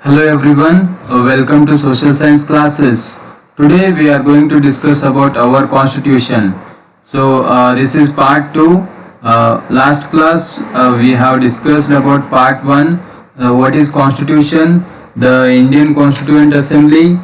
Hello everyone, welcome to social science classes. Today we are going to discuss about our constitution. This is part 2. Last class we have discussed about part 1, what is constitution, the Indian Constituent Assembly,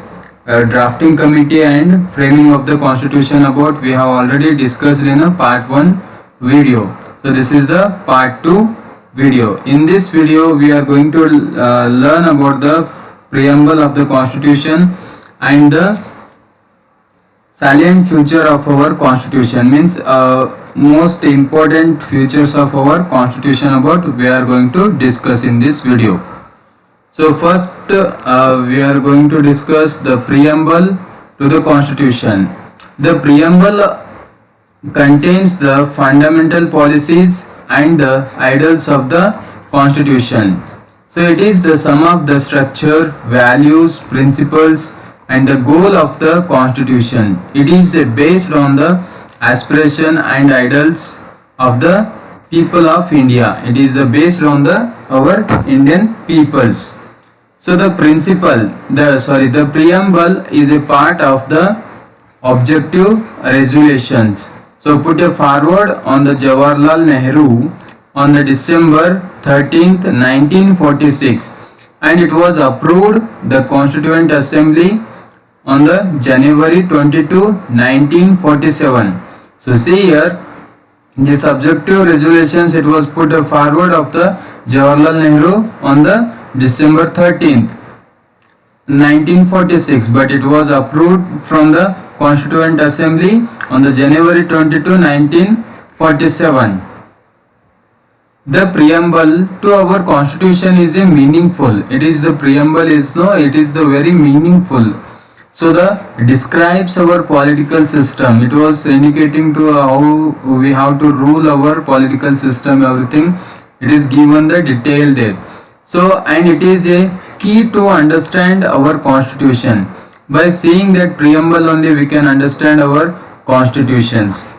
drafting committee and framing of the constitution about we have already discussed in a part 1 video. So this is the part 2 video. In this video we are going to learn about the preamble of the constitution and the salient feature of our constitution, means most important features of our constitution about we are going to discuss in this video. So first we are going to discuss the preamble to the constitution. The preamble contains the fundamental policies and the ideals of the constitution. So it is the sum of the structure, values, principles and the goal of the constitution. It is based on the aspiration and ideals of the people of India. It is based on our Indian peoples. So the preamble is a part of the objective resolutions. So put a forward on the Jawaharlal Nehru on the December 13th 1946 and it was approved the Constituent Assembly on the January 22 1947. So see here, the subjective resolutions, it was put a forward of the Jawaharlal Nehru on the December 13th 1946, but it was approved from the Constituent Assembly on the January 22 1947. The preamble to our constitution is a meaningful. It is the preamble is it is the very meaningful. So the describes our political system. It was indicating to how we have to rule our political system, everything. It is given the detail there. So and it is a key to understand our constitution. By seeing that preamble only we can understand our constitutions.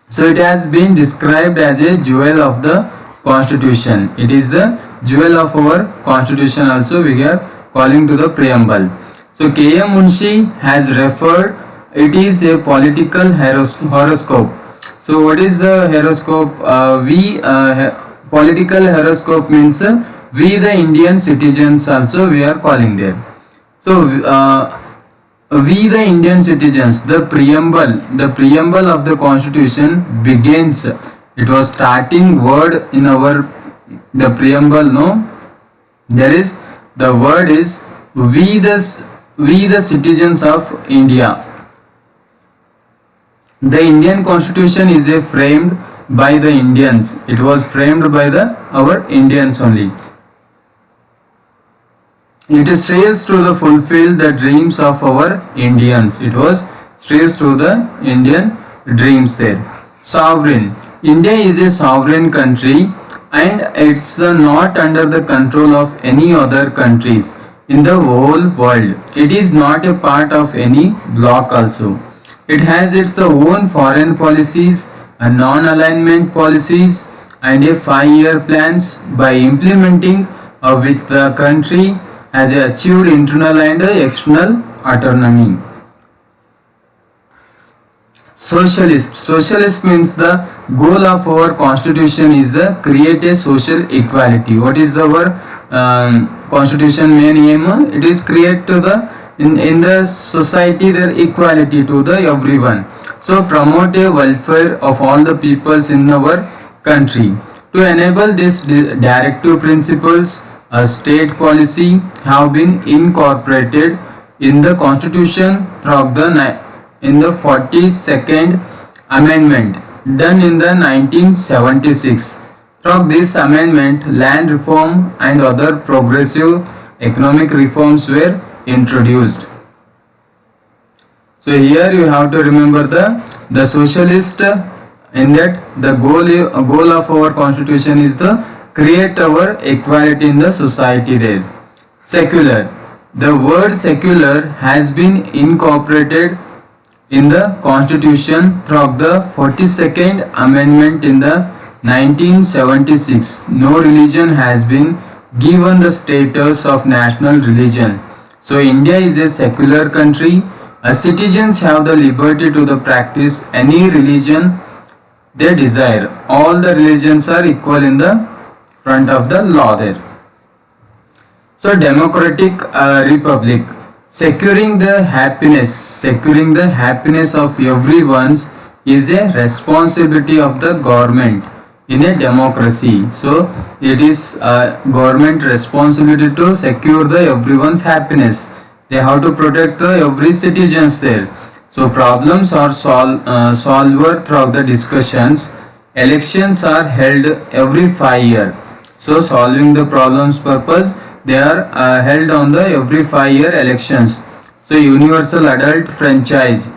So it has been described as a jewel of the constitution. It is the jewel of our constitution also we are calling to the preamble. So K.M. Munshi has referred it is a political horoscope. So what is the horoscope? Political horoscope means we the Indian citizens also we are calling there. So we the Indian citizens, the preamble of the constitution begins. It was starting word in our the preamble. There is the word is we the citizens of India. The Indian constitution is framed by the Indians. It was framed by our Indians only. It strives to fulfill the dreams of our Indians. It was strives to the Indian dreams there. Sovereign. India is a sovereign country and it's not under the control of any other countries in the whole world. It is not a part of any bloc also. It has its own foreign policies, non-alignment policies and a 5-year plans. By implementing which the country has achieved internal and external autonomy. Socialist means the goal of our constitution is the create a social equality. What is our constitution main aim? It is create to the in the society their equality to the everyone. So promote a welfare of all the peoples in our country. To enable this directive principles, a state policy have been incorporated in the constitution through the 42nd amendment done in the 1976. Through this amendment, land reform and other progressive economic reforms were introduced. So here you have to remember the socialist, in that the goal of our constitution is the create our equality in the society there. Secular. The word secular has been incorporated in the constitution through the 42nd amendment in the 1976. No religion has been given the status of national religion. So India is a secular country. Citizens have the liberty to the practice any religion they desire. All the religions are equal in the front of the law there. So democratic republic, securing the happiness of everyone is a responsibility of the government in a democracy. So it is government responsibility to secure the everyone's happiness. They have to protect the every citizens there. So problems are solved throughout the discussions. Elections are held every 5 years. So solving the problems purpose, they are held on the every 5-year elections. So universal adult franchise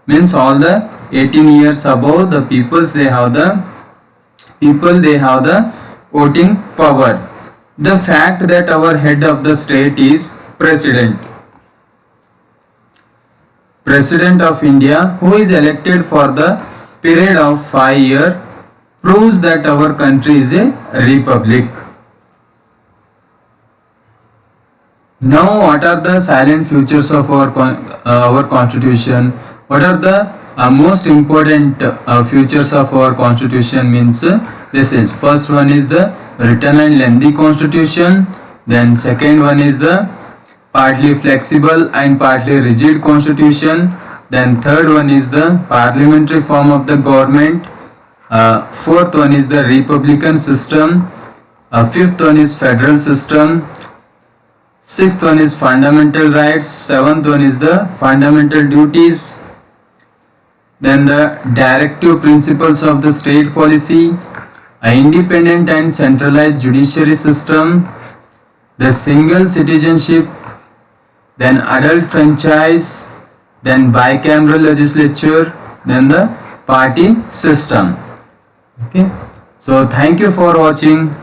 means all the 18 years above the peoples, they have the voting power. The fact that our head of the state is President of India, who is elected for the period of 5 years, proves that our country is a republic. Now, what are the silent features of our constitution? What are the most important features of our constitution? Means this is first one is the written and lengthy constitution. Then second one is the partly flexible and partly rigid constitution. Then third one is the parliamentary form of the government. Fourth one is the republican system. Fifth one is federal system. Sixth one is fundamental rights. Seventh one is the fundamental duties. Then the directive principles of the state policy, an independent and centralized judiciary system, the single citizenship, then adult franchise, then bicameral legislature, then the party system. Okay. So thank you for watching.